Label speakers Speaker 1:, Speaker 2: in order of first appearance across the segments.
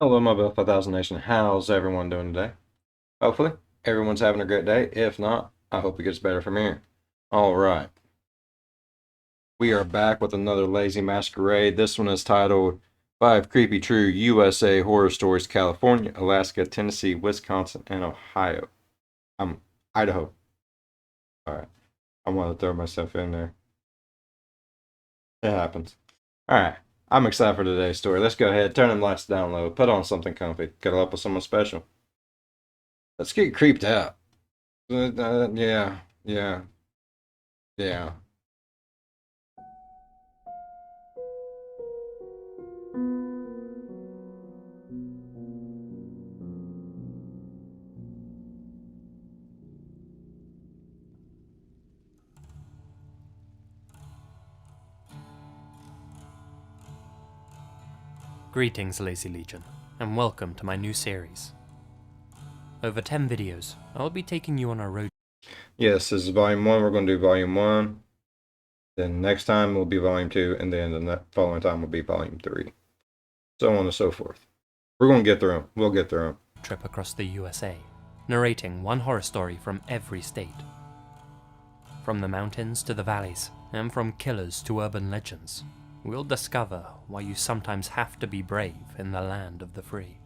Speaker 1: Hello, my Bill 5000 Nation. How's everyone doing today? Hopefully, everyone's having a great day. If not, I hope it gets better from here. All right. We are back with another Lazy Masquerade. This one is titled Five Creepy True USA Horror Stories California, Alaska, Tennessee, Wisconsin, and Ohio. I'm Idaho. All right. I want to throw myself in there. It happens. All right. I'm excited for today's story. Let's go ahead, turn them lights down low, put on something comfy, cuddle up with someone special. Let's get creeped out. Yeah, yeah, yeah.
Speaker 2: Greetings, Lazy Legion, and welcome to my new series. Over 10 videos, I'll be taking you on a road.
Speaker 1: Yes, this is volume one. We're going to do volume one. Then next time will be volume two, and then the following time will be volume three. So on and so forth. We're going to get through them. We'll get through them.
Speaker 2: Trip across the USA, narrating one horror story from every state. From the mountains to the valleys, and from killers to urban legends, we'll discover why you sometimes have to be brave in the land of the free.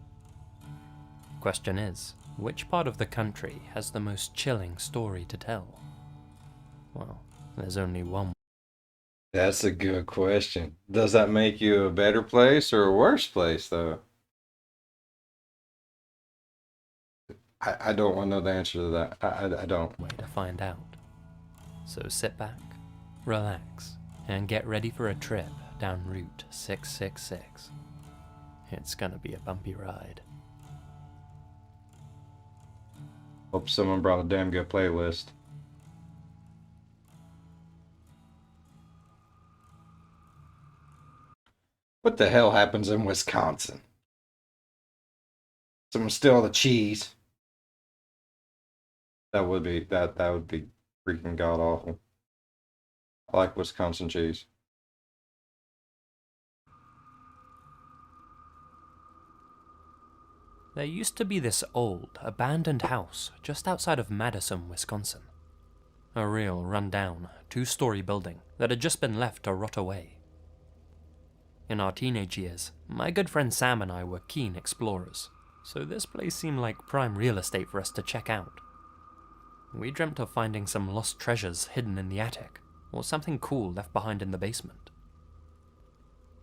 Speaker 2: Question is, which part of the country has the most chilling story to tell? Well, there's only one.
Speaker 1: That's a good question. Does that make you a better place or a worse place, though? I don't want to know the answer to that. I don't.
Speaker 2: Way to find out. So sit back, relax, and get ready for a trip down Route 666. It's gonna be a bumpy ride.
Speaker 1: Hope someone brought a damn good playlist. What the hell happens in Wisconsin? Someone steal the cheese. That would be freaking god awful. I like Wisconsin cheese.
Speaker 2: There used to be this old, abandoned house just outside of Madison, Wisconsin. A real run-down, two-story building that had just been left to rot away. In our teenage years, my good friend Sam and I were keen explorers, so this place seemed like prime real estate for us to check out. We dreamt of finding some lost treasures hidden in the attic, or something cool left behind in the basement.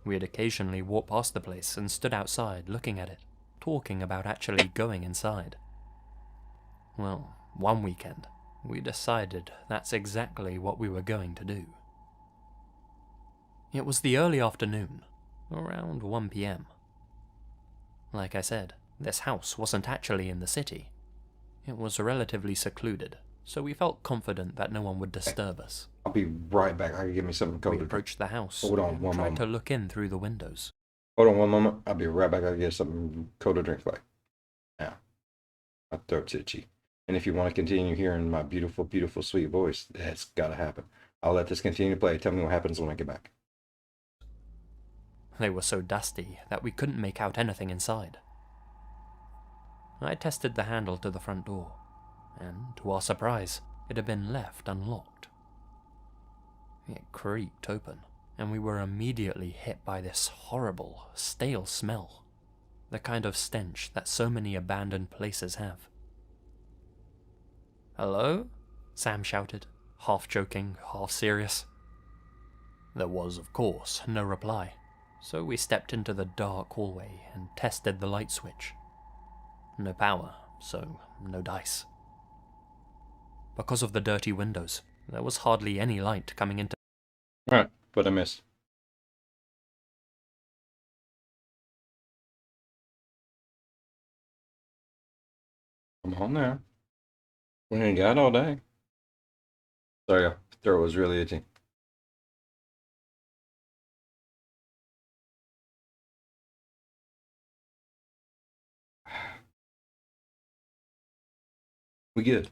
Speaker 2: We'd occasionally walk past the place and stood outside looking at it, talking about actually going inside. Well, one weekend, we decided that's exactly what we were going to do. It was the early afternoon, around 1 p.m. Like I said, this house wasn't actually in the city. It was relatively secluded, so we felt confident that no one would disturb us.
Speaker 1: I'll be right back. I can give me something cold.
Speaker 2: We approached the house
Speaker 1: Hold on
Speaker 2: and
Speaker 1: one
Speaker 2: tried
Speaker 1: moment.
Speaker 2: to look in through the windows.
Speaker 1: Hold on one moment. I'll be right back. I'll get something cold to drink like. Now, my throat's itchy. And if you want to continue hearing my beautiful, beautiful, sweet voice, that's gotta happen. I'll let this continue to play. Tell me what happens when I get back.
Speaker 2: They were so dusty that we couldn't make out anything inside. I tested the handle to the front door, and to our surprise, it had been left unlocked. It creaked open, and we were immediately hit by this horrible, stale smell, the kind of stench that so many abandoned places have. "Hello?" Sam shouted, half joking, half serious. There was, of course, no reply, so we stepped into the dark hallway and tested the light switch. No power, so no dice. Because of the dirty windows, there was hardly any light coming into.
Speaker 1: Alright, but I missed. Come on now. We ain't got all day. Sorry, your throat was really itchy. We good.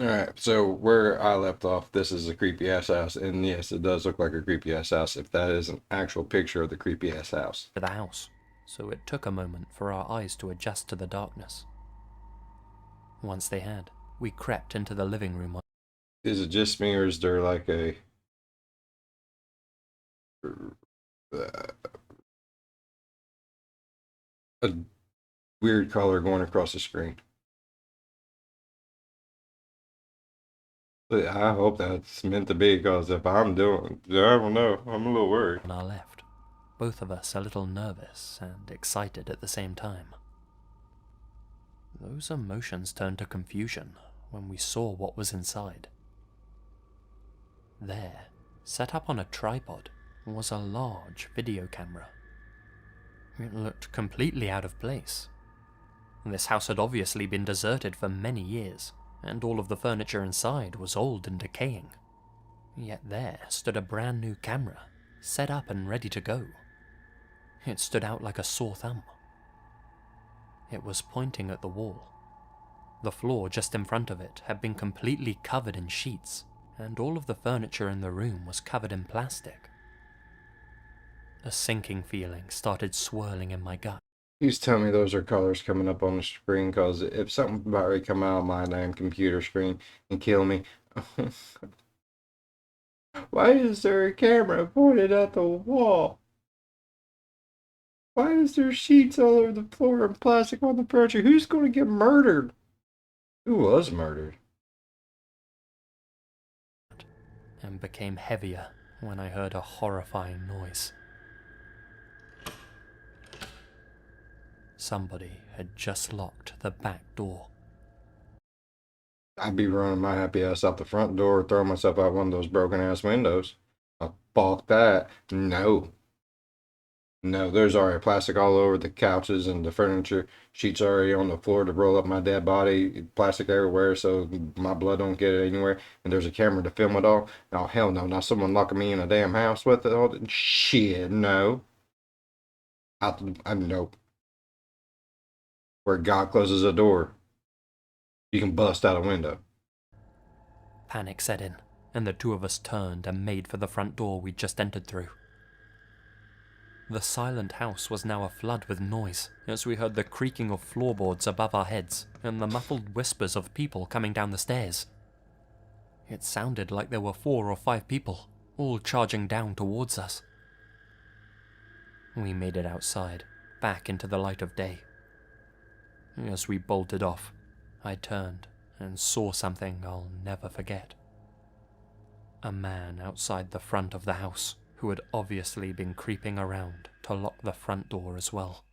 Speaker 1: Alright, so where I left off, this is a creepy ass house, and yes, it does look like a creepy ass house if that is an actual picture of the creepy ass house.
Speaker 2: the house, so it took a moment for our eyes to adjust to the darkness. Once they had, we crept into the living room.
Speaker 1: Is it just me, or is there like a weird color going across the screen? But I hope that's meant to be, because if I'm doing, I don't know, I'm a little worried.
Speaker 2: On our left, both of us a little nervous and excited at the same time. Those emotions turned to confusion when we saw what was inside. There, set up on a tripod, was a large video camera. It looked completely out of place. This house had obviously been deserted for many years, and all of the furniture inside was old and decaying. Yet there stood a brand new camera, set up and ready to go. It stood out like a sore thumb. It was pointing at the wall. The floor just in front of it had been completely covered in sheets, and all of the furniture in the room was covered in plastic. A sinking feeling started swirling in my gut.
Speaker 1: Please tell me those are colors coming up on the screen, because if something about to come out of my damn computer screen and kill me. Why is there a camera pointed at the wall? Why is there sheets all over the floor and plastic on the furniture? Who's going to get murdered? Who was murdered?
Speaker 2: And became heavier when I heard a horrifying noise. Somebody had just locked the back door.
Speaker 1: I'd be running my happy ass out the front door, throwing myself out one of those broken ass windows. Fuck that. No. No, there's already plastic all over the couches and the furniture. Sheets already on the floor to roll up my dead body. Plastic everywhere so my blood don't get it anywhere. And there's a camera to film it all. Oh, hell no. Now someone locking me in a damn house with it all. Shit, no. Nope. Where God closes a door, you can bust out a window.
Speaker 2: Panic set in, and the two of us turned and made for the front door we'd just entered through. The silent house was now aflood with noise, as we heard the creaking of floorboards above our heads and the muffled whispers of people coming down the stairs. It sounded like there were 4 or 5 people, all charging down towards us. We made it outside, back into the light of day. As we bolted off, I turned and saw something I'll never forget. A man outside the front of the house, who had obviously been creeping around to lock the front door as well.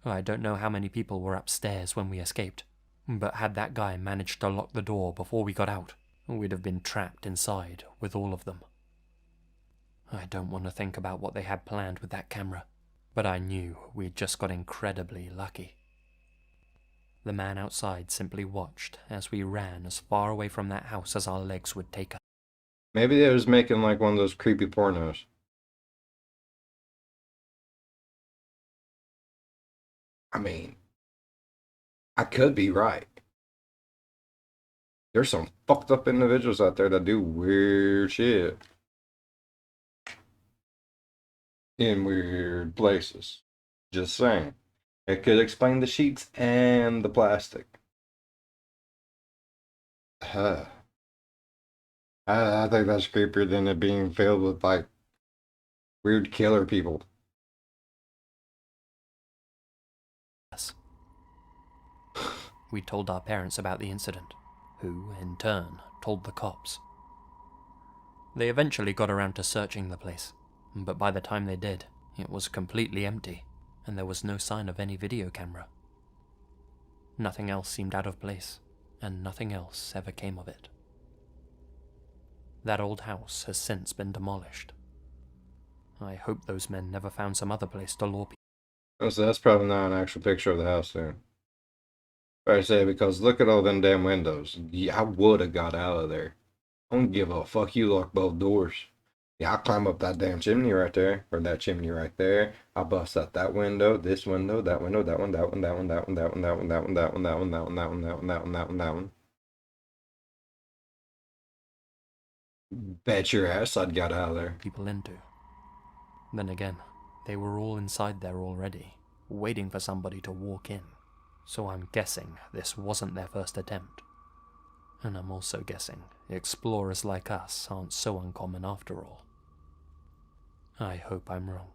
Speaker 2: I don't know how many people were upstairs when we escaped, but had that guy managed to lock the door before we got out, we'd have been trapped inside with all of them. I don't want to think about what they had planned with that camera, but I knew we'd just got incredibly lucky. The man outside simply watched as we ran as far away from that house as our legs would take us.
Speaker 1: Maybe they was making like one of those creepy pornos. I mean, I could be right. There's some fucked up individuals out there that do weird shit in weird places. Just saying. It could explain the sheets and the plastic. Huh. I think that's creepier than it being filled with like weird killer people.
Speaker 2: We told our parents about the incident, who, in turn, told the cops. They eventually got around to searching the place, but by the time they did, it was completely empty, and there was no sign of any video camera. Nothing else seemed out of place, and nothing else ever came of it. That old house has since been demolished. I hope those men never found some other place to lure people.
Speaker 1: Oh, so that's probably not an actual picture of the house then. I say, because look at all them damn windows. Yeah, I would have got out of there. I don't give a fuck. You lock both doors. Yeah, I'll climb up that damn chimney right there, or that chimney right there. I'll bust out that window, this window, that window, that one, that one, that one, that one, that one, that one, that one, that one, that one, that one, that one, that one, that one, that one, that one. Bet your ass I'd got out of there.
Speaker 2: People into. Then again, They were all inside there already, waiting for somebody to walk in. So I'm guessing this wasn't their first attempt. And I'm also guessing explorers like us aren't so uncommon after all. I hope I'm wrong.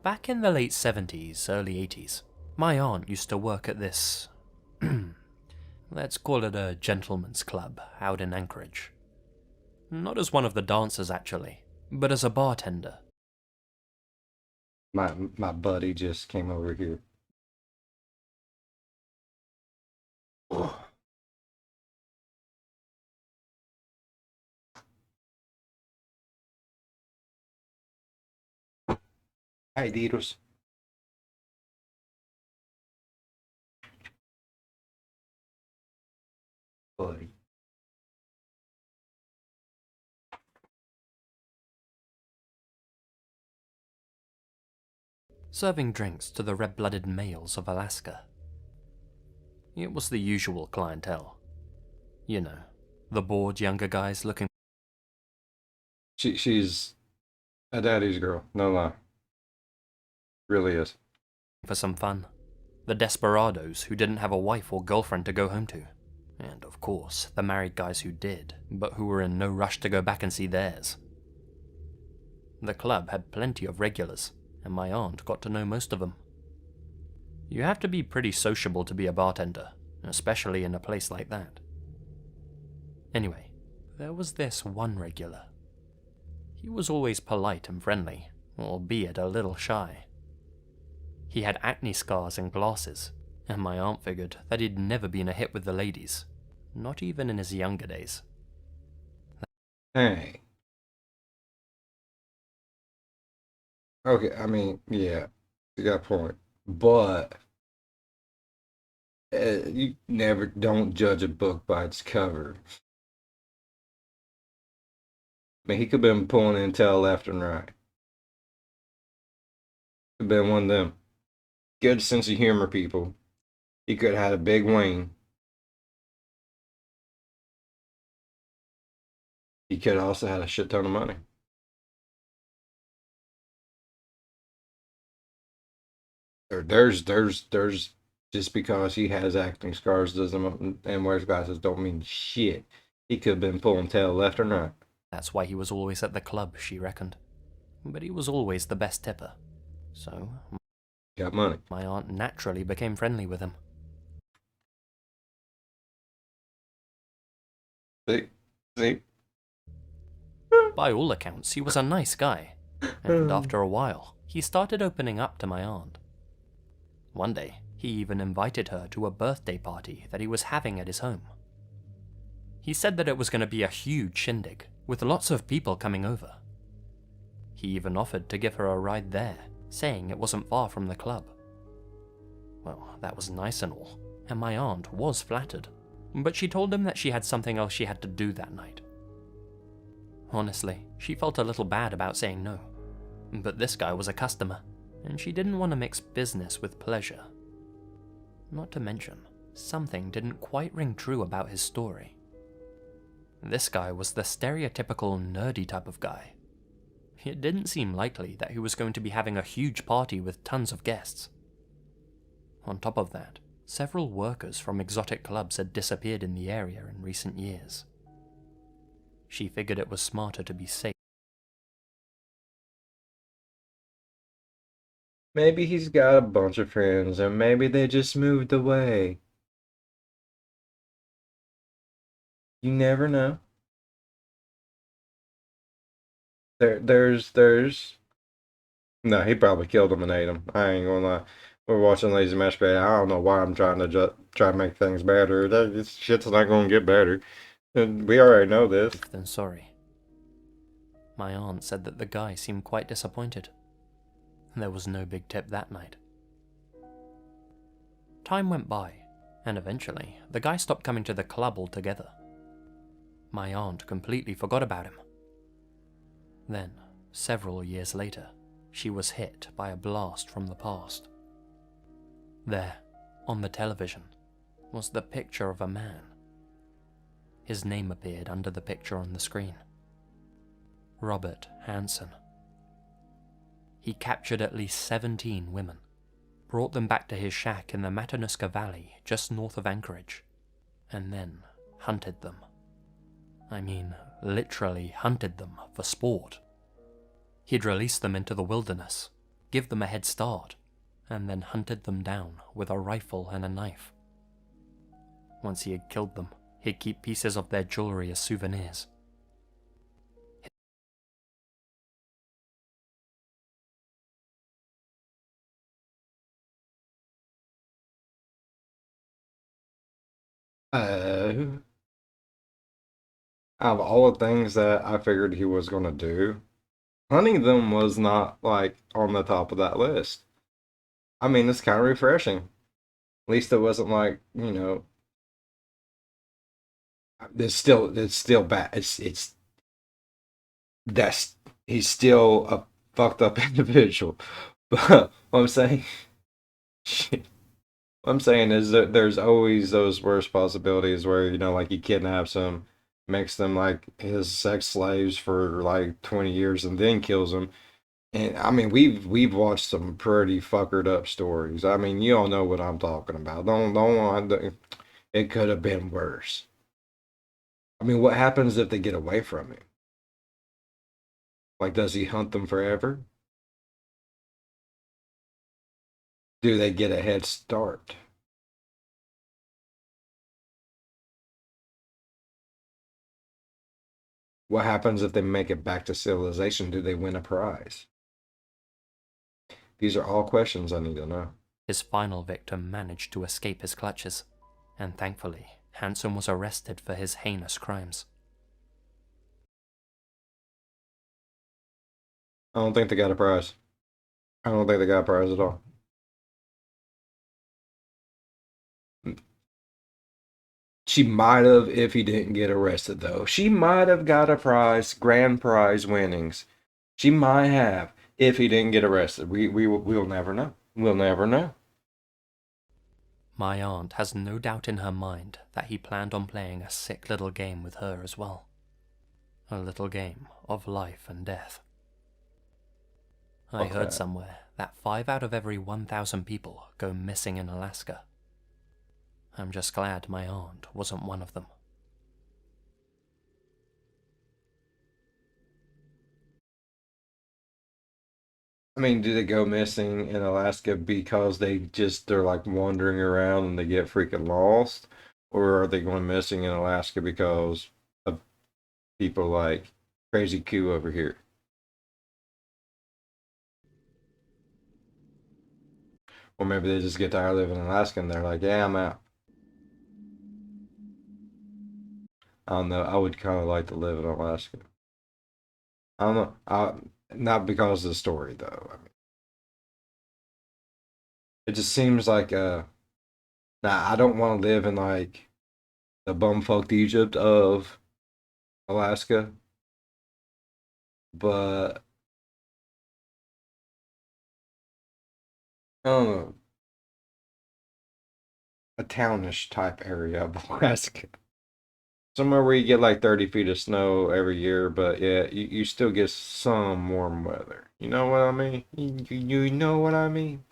Speaker 2: Back in the late 70s, early 80s, my aunt used to work at this, let's call it a gentleman's club out in Anchorage. Not as one of the dancers actually, but as a bartender.
Speaker 1: My buddy just came over here. Hi, Ditos. Buddy.
Speaker 2: Serving drinks to the red-blooded males of Alaska. It was the usual clientele. You know, the bored younger guys looking
Speaker 1: She's a daddy's girl, no lie. Really is.
Speaker 2: for some fun. The desperados who didn't have a wife or girlfriend to go home to. And of course, the married guys who did, but who were in no rush to go back and see theirs. The club had plenty of regulars, and my aunt got to know most of them. You have to be pretty sociable to be a bartender, especially in a place like that. Anyway, there was this one regular. He was always polite and friendly, albeit a little shy. He had acne scars and glasses, and my aunt figured that he'd never been a hit with the ladies, not even in his younger days.
Speaker 1: Hey. Okay, I mean, yeah, you got a point. But you never don't judge a book by its cover. I mean, he could have been pulling intel left and right. Could have been one of them good sense of humor people. He could have had a big wing. He could have also had a shit ton of money. There's just because he has acting scars doesn't and wears glasses don't mean shit. He could have been pulling tail left and right.
Speaker 2: That's why he was always at the club, she reckoned. But he was always the best tipper. So,
Speaker 1: Got money.
Speaker 2: my aunt naturally became friendly with him.
Speaker 1: See?
Speaker 2: By all accounts, he was a nice guy. And after a while, he started opening up to my aunt. One day, he even invited her to a birthday party that he was having at his home. He said that it was going to be a huge shindig, with lots of people coming over. He even offered to give her a ride there, saying it wasn't far from the club. Well, that was nice and all, and my aunt was flattered, but she told him that she had something else she had to do that night. Honestly, she felt a little bad about saying no, but this guy was a customer, and she didn't want to mix business with pleasure. Not to mention, something didn't quite ring true about his story. This guy was the stereotypical nerdy type of guy. It didn't seem likely that he was going to be having a huge party with tons of guests. On top of that, several workers from exotic clubs had disappeared in the area in recent years. She figured it was smarter to be safe.
Speaker 1: Maybe he's got a bunch of friends, and maybe they just moved away. You never know. There's. No, he probably killed him and ate him. I ain't gonna lie. We're watching Lazy Masquerade. I don't know why I'm trying to try to make things better. This shit's not gonna get better. And we already know this.
Speaker 2: Then sorry. My aunt said that the guy seemed quite disappointed. There was no big tip that night. Time went by, and eventually, the guy stopped coming to the club altogether. My aunt completely forgot about him, Then, several years later, she was hit by a blast from the past. There, on the television, was the picture of a man. His name appeared under the picture on the screen. Robert Hansen. He captured at least 17 women, brought them back to his shack in the Matanuska Valley just north of Anchorage, and then hunted them. I mean, literally hunted them for sport. He'd release them into the wilderness, give them a head start, and then hunted them down with a rifle and a knife. Once he had killed them, he'd keep pieces of their jewelry as souvenirs.
Speaker 1: Out of all the things that I figured he was going to do, hunting them was not like on the top of that list. I mean, it's kind of refreshing. At least it wasn't like, it's still bad. That's he's still a fucked up individual. But what I'm saying, shit, what I'm saying is that there's always those worst possibilities where like he kidnaps them, makes them like his sex slaves for like 20 years, and then kills them. And I mean, we've watched some pretty fuckered up stories. I mean, you all know what I'm talking about. It could have been worse. I mean, what happens if they get away from him? Like, does he hunt them forever? Do they get a head start? What happens if they make it back to civilization? Do they win a prize? These are all questions I need to know.
Speaker 2: His final victim managed to escape his clutches, and thankfully, Hansen was arrested for his heinous crimes.
Speaker 1: I don't think they got a prize. I don't think they got a prize at all. She might have if he didn't get arrested, though. She might have got a prize, grand prize winnings. She might have if he didn't get arrested. We'll never know. We'll never know.
Speaker 2: My aunt has no doubt in her mind that he planned on playing a sick little game with her as well. A little game of life and death. I heard somewhere that 5 out of every 1,000 people go missing in Alaska. I'm just glad my aunt wasn't one of them.
Speaker 1: I mean, do they go missing in Alaska because they're like wandering around and they get freaking lost? Or are they going missing in Alaska because of people like Crazy Q over here? Or maybe they just get tired of living in Alaska and they're like, yeah, I'm out. I don't know. I would kind of like to live in Alaska. I don't know. Not because of the story, though. I mean, it just seems like nah, I don't want to live in like the bumfucked Egypt of Alaska, but I don't know, a townish type area of Alaska. Somewhere where you get like 30 feet of snow every year, but yeah, you still get some warm weather. You know what I mean? You know what I mean?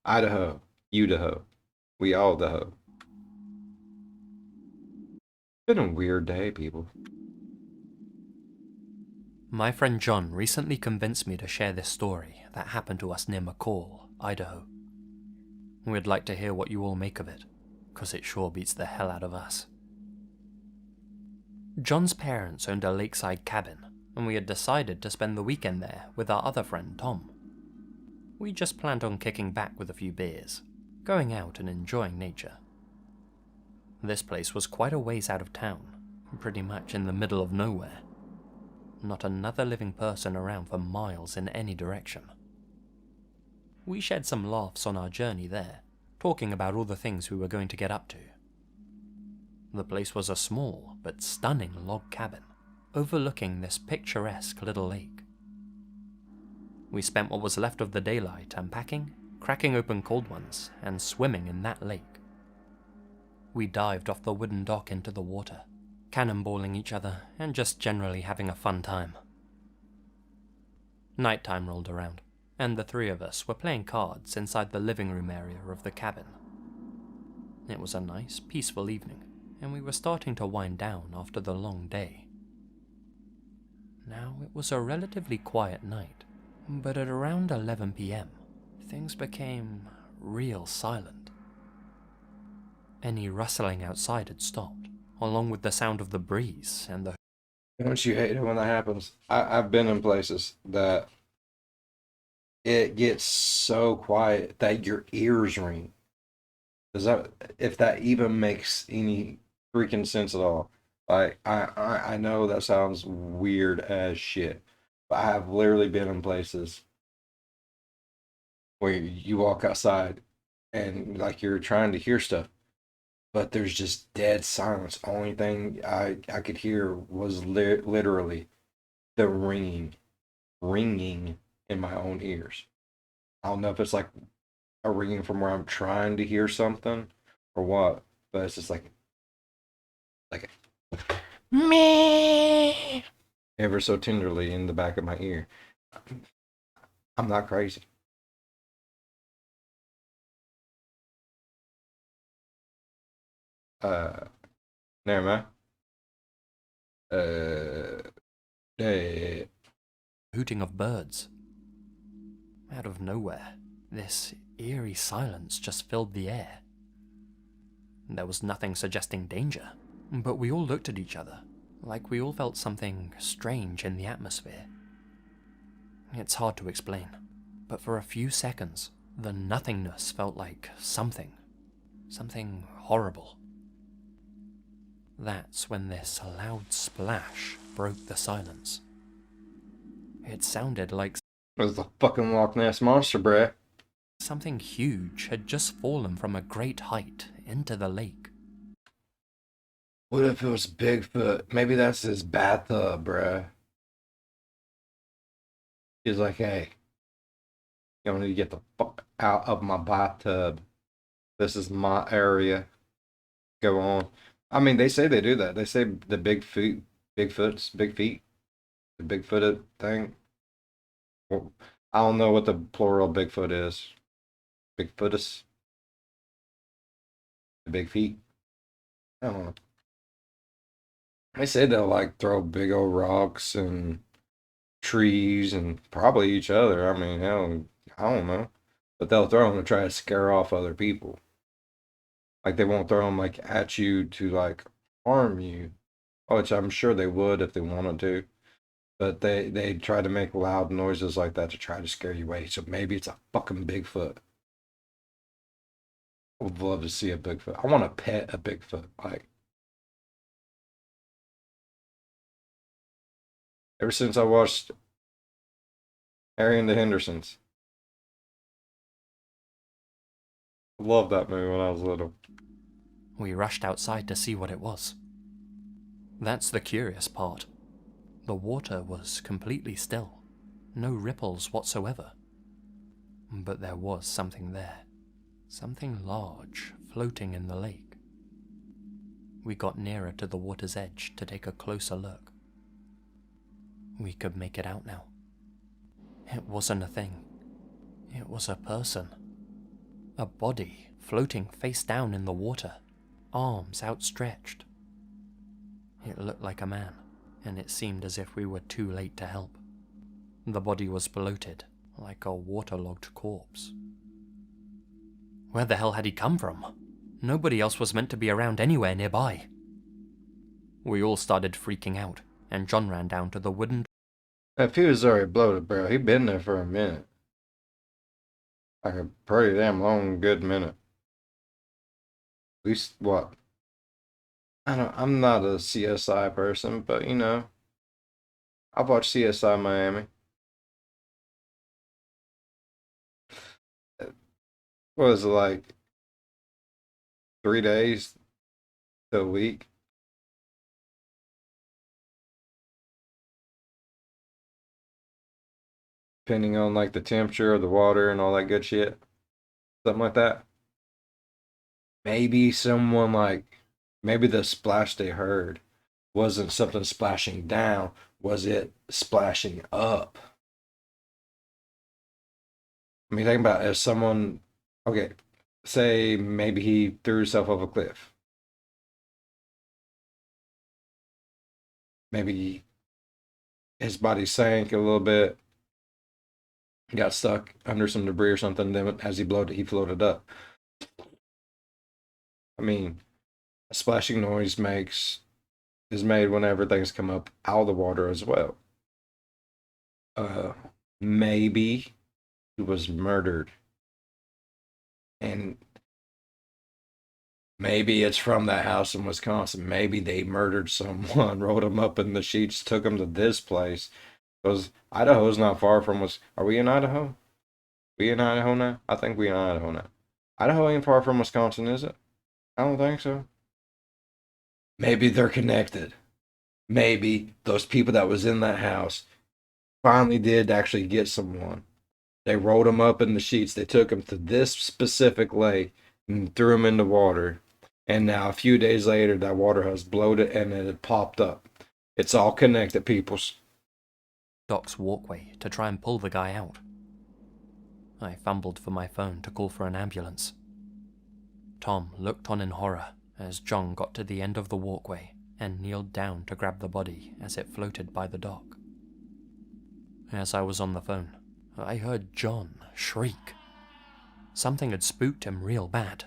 Speaker 1: Idaho, Idaho, we all Idaho. Been a weird day, people.
Speaker 2: My friend John recently convinced me to share this story that happened to us near McCall, Idaho. We'd like to hear what you all make of it, 'cause it sure beats the hell out of us. John's parents owned a lakeside cabin, and we had decided to spend the weekend there with our other friend Tom. We just planned on kicking back with a few beers, going out and enjoying nature. This place was quite a ways out of town, pretty much in the middle of nowhere. Not another living person around for miles in any direction. We shared some laughs on our journey there, talking about all the things we were going to get up to. The place was a small but stunning log cabin, overlooking this picturesque little lake. We spent what was left of the daylight unpacking, cracking open cold ones, and swimming in that lake. We dived off the wooden dock into the water, cannonballing each other and just generally having a fun time. Nighttime rolled around, and the three of us were playing cards inside the living room area of the cabin. It was a nice, peaceful evening, and we were starting to wind down after the long day. Now, it was a relatively quiet night, but at around 11 p.m., things became real silent. Any rustling outside had stopped, along with the sound of the breeze and the
Speaker 1: Don't you hate it when that happens? I've been in places that it gets so quiet that your ears ring. Does that, if that even makes any freaking sense at all? Like, I know that sounds weird as shit, but I have literally been in places where you walk outside and like you're trying to hear stuff, but there's just dead silence. Only thing I could hear was literally the ringing in my own ears. I don't know if it's like a ringing from where I'm trying to hear something or what, but it's just like me ever so tenderly in the back of my ear. I'm not crazy. Uh, Never mind. Uh, eh,
Speaker 2: hooting of birds. Out of nowhere, this eerie silence just filled the air. There was nothing suggesting danger, but we all looked at each other, like we all felt something strange in the atmosphere. It's hard to explain, but for a few seconds, the nothingness felt like something horrible. That's when this loud splash broke the silence. It sounded like
Speaker 1: it was the fucking Loch Ness monster, bruh.
Speaker 2: something huge had just fallen from a great height into the lake.
Speaker 1: What if it was Bigfoot? Maybe that's his bathtub, bruh. He's like, hey, you need to get the fuck out of my bathtub. This is my area. Go on. I mean, they say they do that. They say the big feet, the Bigfooted thing. Well, I don't know what the plural Bigfoot is. Bigfootus, the big feet. I don't know. They say they'll like throw big old rocks and trees and probably each other. I mean, hell, I don't know. But they'll throw them to try to scare off other people. Like they won't throw them like at you to like harm you, which I'm sure they would if they wanted to. But they try to make loud noises like that to try to scare you away. So maybe it's a fucking Bigfoot. I would love to see a Bigfoot. I want to pet a Bigfoot. Like ever since I watched Harry and the Hendersons, I loved that movie when I was little.
Speaker 2: We rushed outside to see what it was. That's the curious part. The water was completely still, no ripples whatsoever. But there was something there, something large floating in the lake. We got nearer to the water's edge to take a closer look. We could make it out now. It wasn't a thing. It was a person. A body floating face down in the water, arms outstretched. It looked like a man, and it seemed as if we were too late to help. The body was bloated, like a waterlogged corpse. Where the hell had he come from? Nobody else was meant to be around anywhere nearby. We all started freaking out, and John ran down to the wooden...
Speaker 1: If he was already bloated, bro, he'd been there for a minute. Like a pretty damn long, good minute. At least what? I'm not a CSI person, but you know, I've watched CSI Miami. What was it like? 3 days? to a week. Depending on like the temperature of the water and all that good shit. Something like that. Maybe someone like, maybe the splash they heard wasn't something splashing down, was it splashing up? I mean, think about it, if someone, okay, say maybe he threw himself off a cliff. Maybe his body sank a little bit, got stuck under some debris or something. Then as he floated up. I mean, a splashing noise is made whenever things come up out of the water as well. Uh, Maybe he was murdered, and maybe it's from that house in Wisconsin. Maybe they murdered someone, rolled him up in the sheets, took him to this place. Because Idaho's not far from us. Are we in Idaho? We in Idaho now? I think we in Idaho now. Idaho ain't far from Wisconsin, is it? I don't think so. Maybe they're connected. Maybe those people that was in that house finally did actually get someone. They rolled him up in the sheets. They took him to this specific lake and threw him in the water. And now a few days later, that water has bloated and it had popped up. It's all connected, peoples.
Speaker 2: Doc's walkway to try and pull the guy out. I fumbled for my phone to call for an ambulance. Tom looked on in horror as John got to the end of the walkway and kneeled down to grab the body as it floated by the dock. As I was on the phone, I heard John shriek. Something had spooked him real bad.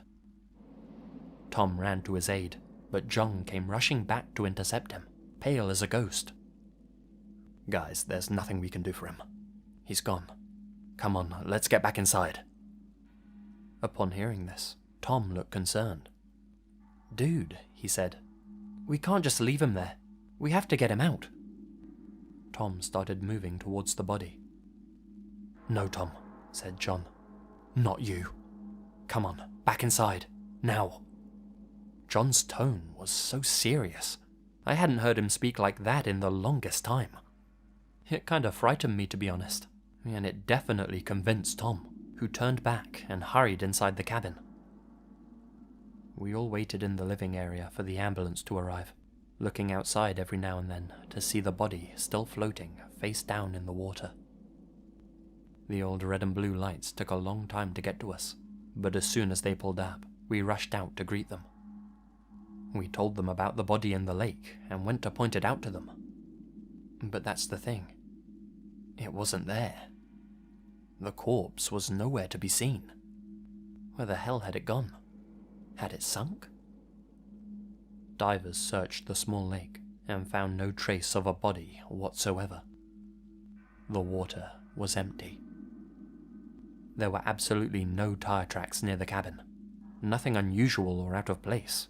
Speaker 2: Tom ran to his aid, but John came rushing back to intercept him, pale as a ghost. Guys, there's nothing we can do for him. He's gone. Come on, let's get back inside. Upon hearing this, Tom looked concerned. Dude, he said, we can't just leave him there. We have to get him out. Tom started moving towards the body. No, Tom, said John. Not you. Come on, back inside, now. John's tone was so serious. I hadn't heard him speak like that in the longest time. It kind of frightened me, to be honest, and it definitely convinced Tom, who turned back and hurried inside the cabin. We all waited in the living area for the ambulance to arrive, looking outside every now and then to see the body still floating face down in the water. The old red and blue lights took a long time to get to us, but as soon as they pulled up, we rushed out to greet them. We told them about the body in the lake and went to point it out to them. But that's the thing. It wasn't there. The corpse was nowhere to be seen. Where the hell had it gone? Had it sunk? Divers searched the small lake and found no trace of a body whatsoever. The water was empty. There were absolutely no tire tracks near the cabin. Nothing unusual or out of place.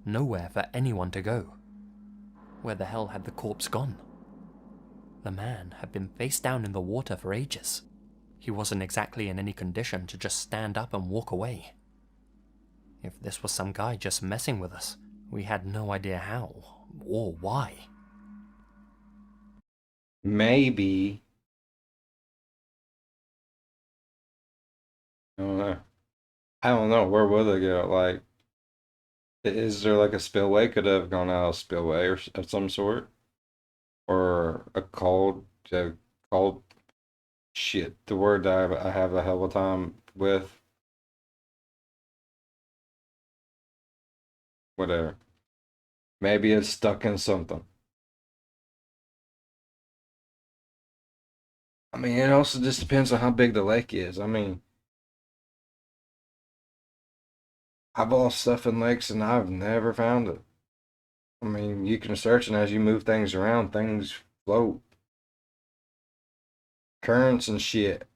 Speaker 2: Nowhere for anyone to go. Where the hell had the corpse gone? The man had been face down in the water for ages. He wasn't exactly in any condition to just stand up and walk away. If this was some guy just messing with us, we had no idea how or why.
Speaker 1: Maybe. I don't know. I don't know. Where would they go? Like, is there like a spillway? Could have gone out a spillway or of some sort, or a cold shit. The word that I have a hell of a time with. Whatever. Maybe it's stuck in something. I mean, it also just depends on how big the lake is. I mean, I've lost stuff in lakes and I've never found it. I mean, you can search, and as you move things around, things float. Currents and shit.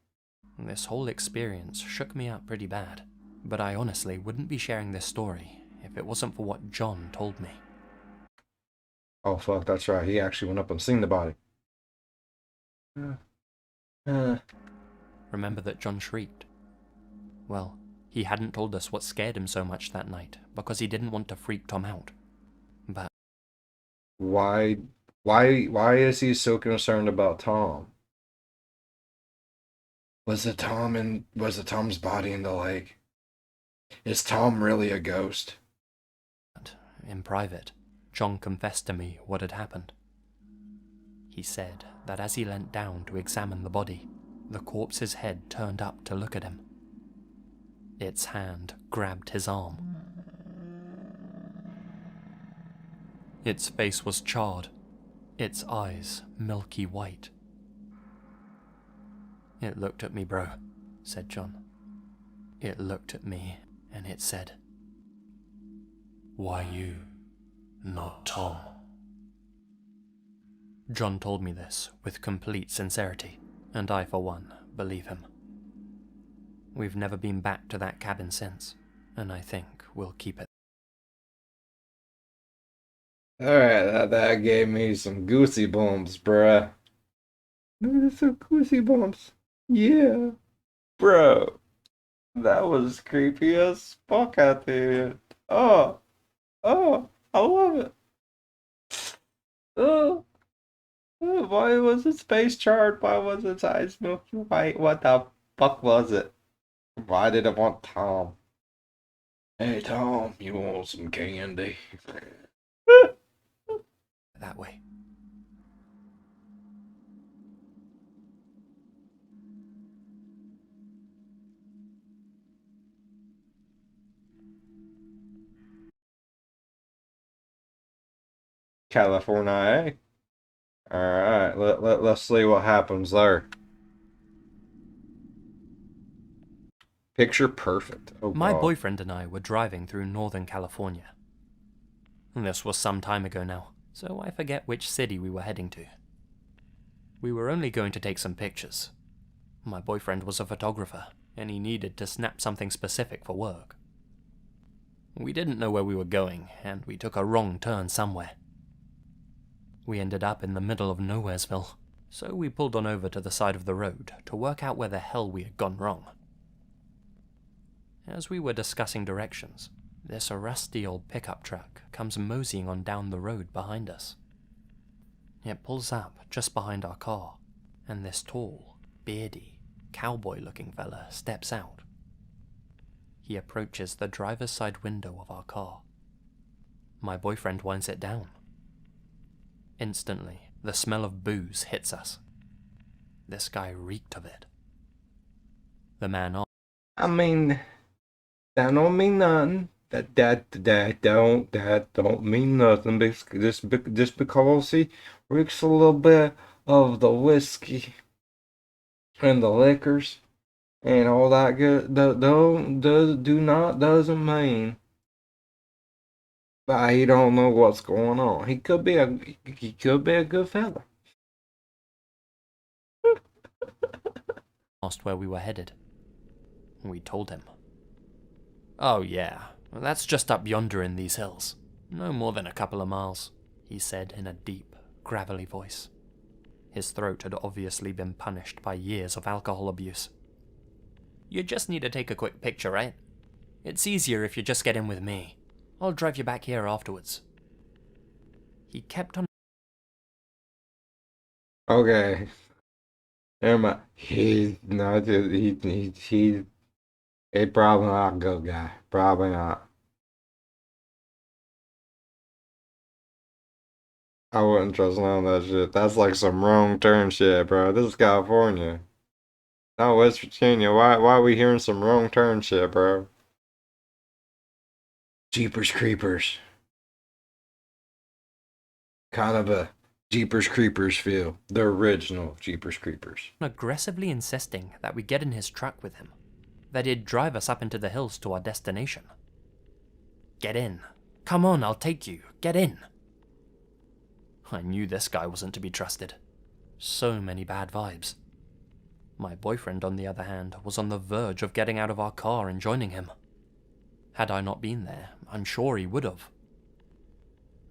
Speaker 2: This whole experience shook me up pretty bad, but I honestly wouldn't be sharing this story if it wasn't for what John told me.
Speaker 1: Oh, fuck, that's right. He actually went up and seen the body.
Speaker 2: Remember that John shrieked? Well, he hadn't told us what scared him so much that night because he didn't want to freak Tom out.
Speaker 1: Why, why is he so concerned about Tom? Was the Tom's body in the lake? Is Tom really a ghost?
Speaker 2: In private, John confessed to me what had happened. He said that as he leant down to examine the body, the corpse's head turned up to look at him. Its hand grabbed his arm. Its face was charred, its eyes milky white. "It looked at me, bro," said John. "It looked at me and it said, 'Why you, not Tom?'" John told me this with complete sincerity, and I, for one, believe him. We've never been back to that cabin since, and I think we'll keep it.
Speaker 1: Alright, that gave me some goosey bumps, bruh. Some goosey bumps. Yeah. Bro, that was creepy as fuck out there. Oh, I love it. Oh, why was its face charred? Why was its eyes milky white? What the fuck was it? Why did it want Tom? Hey, Tom, you want some candy?
Speaker 2: That way.
Speaker 1: California, eh? Alright, let's see what happens there. Picture perfect. Oh,
Speaker 2: My
Speaker 1: God.
Speaker 2: boyfriend and I were driving through Northern California. This was some time ago now, so I forget which city we were heading to. We were only going to take some pictures. My boyfriend was a photographer, and he needed to snap something specific for work. We didn't know where we were going, and we took a wrong turn somewhere. We ended up in the middle of Nowheresville, so we pulled on over to the side of the road to work out where the hell we had gone wrong. As we were discussing directions, this rusty old pickup truck comes moseying on down the road behind us. It pulls up just behind our car, and this tall, beardy, cowboy-looking fella steps out. He approaches the driver's side window of our car. My boyfriend winds it down. Instantly, the smell of booze hits us. This guy reeked of it. The man asked,
Speaker 1: I mean, that don't mean nothing. That don't mean nothing. Just because he reeks a little bit of the whiskey and the liquors and all that good, doesn't mean that he don't know what's going on. He could be a good fella.
Speaker 2: where we were headed. We told him. "Oh yeah, that's just up yonder in these hills. No more than a couple of miles," he said in a deep, gravelly voice. His throat had obviously been punished by years of alcohol abuse. "You just need to take a quick picture, right? It's easier if you just get in with me. I'll drive you back here afterwards." He kept on.
Speaker 1: Okay. Never mind. He's not. He's probably not a good guy. Probably not. I wouldn't trust none of that shit. That's like some wrong turn shit, bro. This is California, not West Virginia. Why are we hearing some wrong turn shit, bro? Jeepers Creepers. Kind of a Jeepers Creepers feel. The original Jeepers Creepers.
Speaker 2: Aggressively insisting that we get in his truck with him, that he'd drive us up into the hills to our destination. "Get in. Come on, I'll take you. Get in." I knew this guy wasn't to be trusted. So many bad vibes. My boyfriend, on the other hand, was on the verge of getting out of our car and joining him. Had I not been there, I'm sure he would have.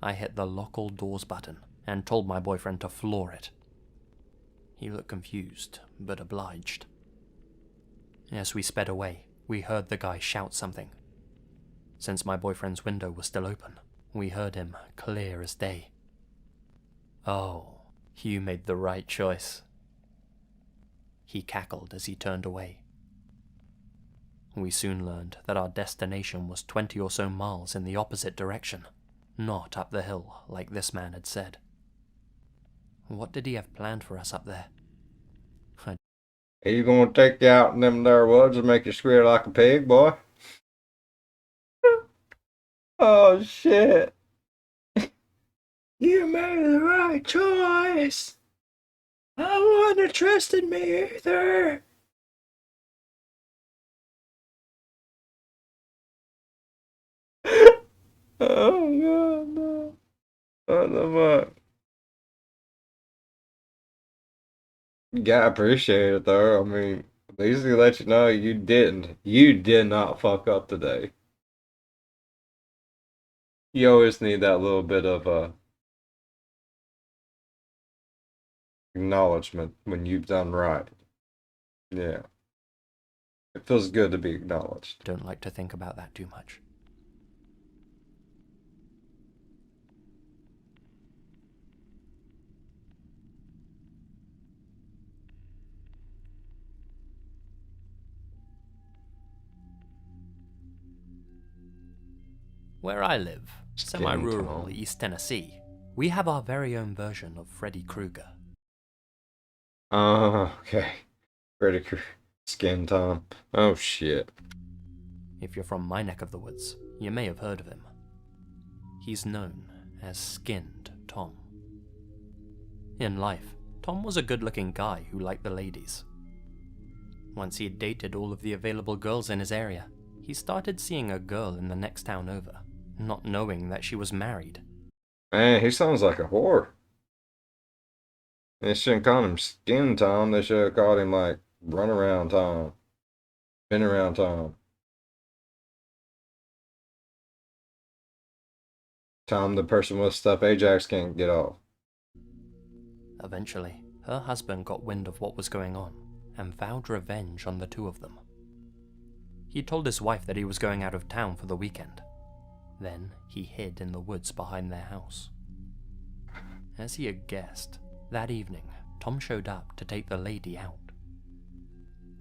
Speaker 2: I hit the lock all doors button and told my boyfriend to floor it. He looked confused, but obliged. As we sped away, we heard the guy shout something. Since my boyfriend's window was still open, we heard him clear as day. Oh, you made the right choice. He cackled as he turned away. We soon learned that our destination was 20 or so miles in the opposite direction, not up the hill like this man had said. What did he have planned for us up there?
Speaker 1: Are you gonna take you out in them there woods and make you squeal like a pig, boy? Oh shit. You made the right choice. I wouldn't have trusted me either. Oh god, no. What the fuck? Yeah, I appreciate it though. I mean, at least he let you know you didn't. You did not fuck up today. You always need that little bit of acknowledgement when you've done right. Yeah. It feels good to be acknowledged.
Speaker 2: Don't like to think about that too much. Where I live,
Speaker 1: Skin
Speaker 2: semi-rural
Speaker 1: tone.
Speaker 2: East Tennessee, we have our very own version of Freddy Krueger.
Speaker 1: Oh, okay. Pretty skin tone. Oh shit.
Speaker 2: If you're from my neck of the woods, you may have heard of him. He's known as Skinned Tom. In life, Tom was a good-looking guy who liked the ladies. Once he had dated all of the available girls in his area, he started seeing a girl in the next town over, not knowing that she was married.
Speaker 1: Man, he sounds like a whore. They shouldn't call him Skin Tom. They should have called him like Run Around Tom. Been Around Tom. Tom, the person with stuff Ajax can't get off.
Speaker 2: Eventually, her husband got wind of what was going on and vowed revenge on the two of them. He told his wife that he was going out of town for the weekend. Then he hid in the woods behind their house. As he had guessed, that evening Tom showed up to take the lady out.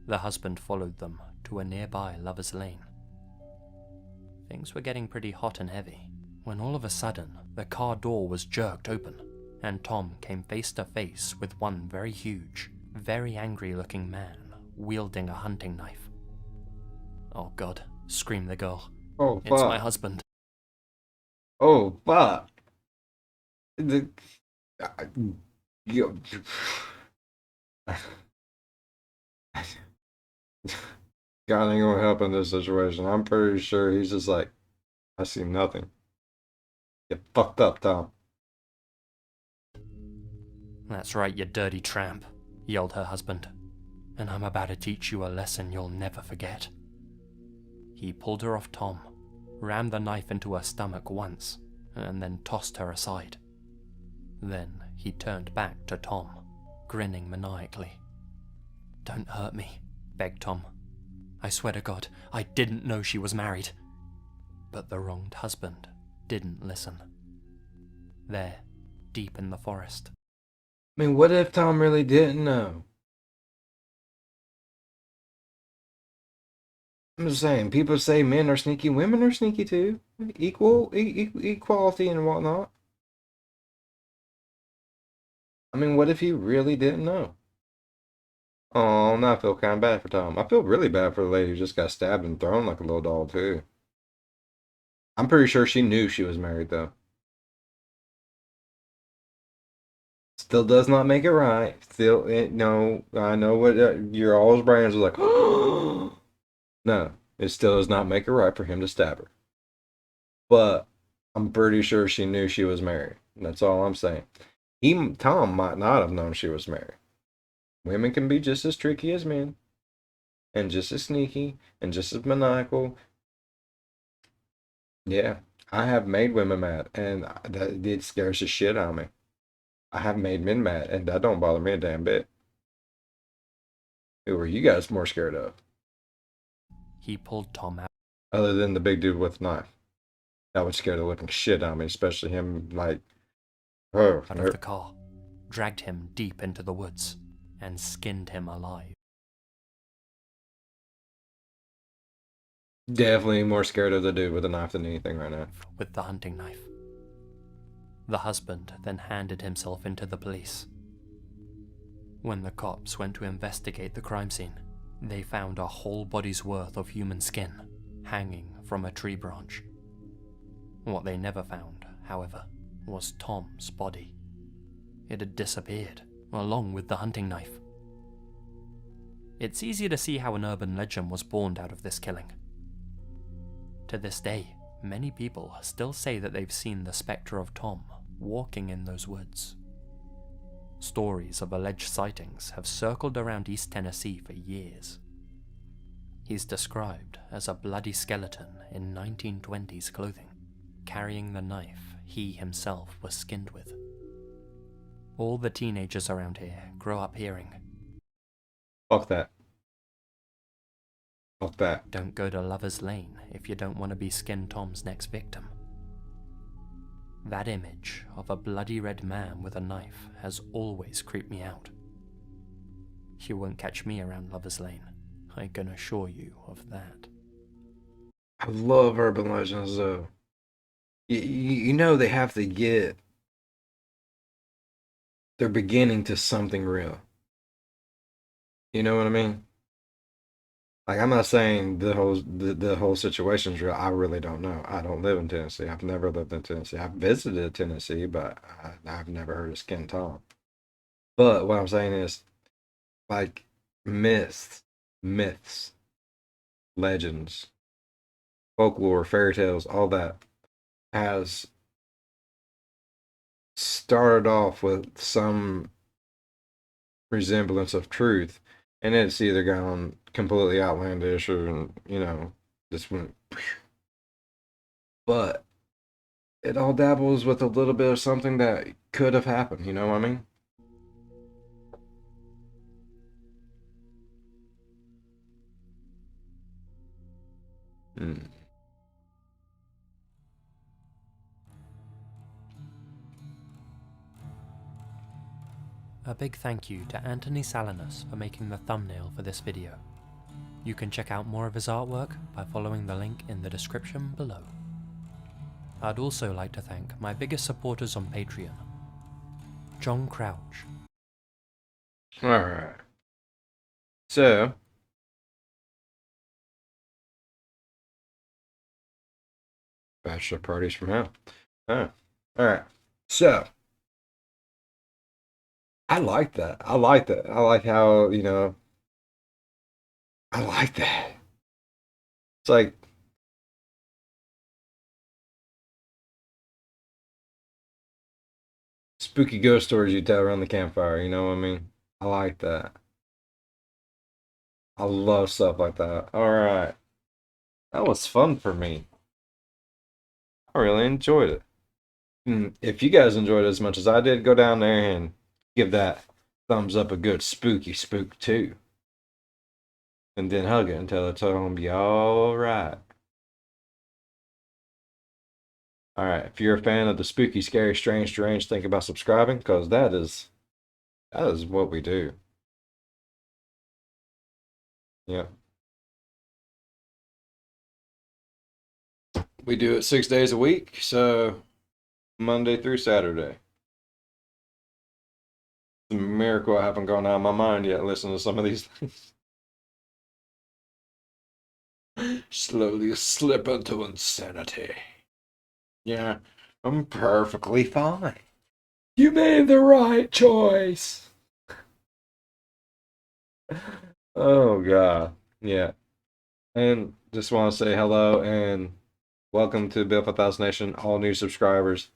Speaker 2: The husband followed them to a nearby lover's lane. Things were getting pretty hot and heavy when all of a sudden the car door was jerked open and Tom came face to face with one very huge, very angry looking man wielding a hunting knife. "Oh God," screamed the girl.
Speaker 1: Oh,
Speaker 2: "It's my
Speaker 1: fuck.
Speaker 2: husband."
Speaker 1: Oh, fuck. The, you, God ain't gonna help in this situation. I'm pretty sure he's just like, I see nothing. You fucked up, Tom.
Speaker 2: "That's right, you dirty tramp," yelled her husband. "And I'm about to teach you a lesson you'll never forget." He pulled her off Tom, rammed the knife into her stomach once, and then tossed her aside. Then he turned back to Tom, grinning maniacally. "Don't hurt me," begged Tom. "I swear to God, I didn't know she was married." But the wronged husband didn't listen. There, deep in the forest,
Speaker 1: I mean, what if Tom really didn't know? I'm just saying, people say men are sneaky, women are sneaky too. Equality and whatnot. I mean, what if he really didn't know? Oh, now I feel kind of bad for Tom. I feel really bad for the lady who just got stabbed and thrown like a little doll too. I'm pretty sure she knew she was married though. Still does not make it right. Still, no, I know what your all's brains are like. No, it still does not make it right for him to stab her. But I'm pretty sure she knew she was married. That's all I'm saying. Tom might not have known she was married. Women can be just as tricky as men, and just as sneaky, and just as maniacal. Yeah, I have made women mad, and that it scares the shit out of me. I have made men mad, and that don't bother me a damn bit. Who are you guys more scared of?
Speaker 2: he pulled Tom out.
Speaker 1: Other than the big dude with the knife. That would scare the living shit out of me, especially him, like, Oh,
Speaker 2: out of the car, dragged him deep into the woods, and skinned him alive.
Speaker 1: definitely more scared of the dude with a knife than anything right now.
Speaker 2: With the hunting knife. The husband then handed himself into the police. When the cops went to investigate the crime scene, they found a whole body's worth of human skin hanging from a tree branch. What they never found, however, was Tom's body. It had disappeared, along with the hunting knife. It's easy to see how an urban legend was born out of this killing. To this day, many people still say that they've seen the spectre of Tom walking in those woods. Stories of alleged sightings have circled around East Tennessee for years. He's described as a bloody skeleton in 1920s clothing, carrying the knife he himself was skinned with. All the teenagers around here grow up hearing,
Speaker 1: Fuck that. Fuck that.
Speaker 2: "Don't go to Lover's Lane if you don't want to be Skin Tom's next victim." That image of a bloody red man with a knife has always creeped me out. You won't catch me around Lover's Lane, I can assure you of that.
Speaker 1: I love urban legends though. You know they have to get their beginning to something real. You know what I mean? Like I'm not saying the whole situation's real. I really don't know. I don't live in Tennessee. I've never lived in Tennessee. I've visited Tennessee, but I've never heard of Skin Tom. But what I'm saying is, like myths, legends, folklore, fairy tales, all that has started off with some resemblance of truth, and it's either gone completely outlandish or, just went. But it all dabbles with a little bit of something that could have happened, you know what I mean? Hmm.
Speaker 2: A big thank you to Anthony Salinas for making the thumbnail for this video. You can check out more of his artwork by following the link in the description below. I'd also like to thank my biggest supporters on Patreon: John Crouch,
Speaker 1: Alright. So, bachelor parties from hell. Oh. Alright. So, I like that. I like that. I like how, I like that. It's like, spooky ghost stories you tell around the campfire, you know what I mean? I like that. I love stuff like that. Alright. That was fun for me. I really enjoyed it. If you guys enjoyed it as much as I did, go down there and give that thumbs up a good spooky spook too. And then hug it and tell it's all gonna be alright. Alright, if you're a fan of the spooky, scary, strange, think about subscribing, because that is what we do. Yeah. We do it 6 days a week, so Monday through Saturday. It's a miracle I haven't gone out of my mind yet listening to some of these things. Slowly slip into insanity. Yeah, I'm perfectly fine. You made the right choice. Oh, God. Yeah. And just want to say hello and welcome to Bill 5000 Nation, all new subscribers.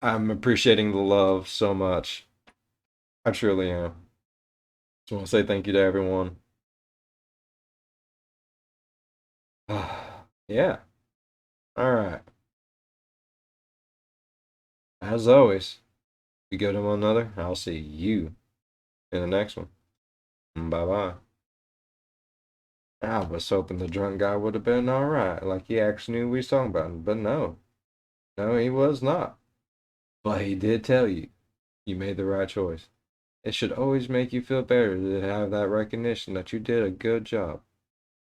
Speaker 1: I'm appreciating the love so much. I truly am. Just want to say thank you to everyone. Yeah. All right. As always, we go to one another. I'll see you in the next one. Bye bye. I was hoping the drunk guy would have been all right, like he actually knew what he was talking about, but no. No, he was not. But he did tell you you made the right choice. It should always make you feel better to have that recognition that you did a good job.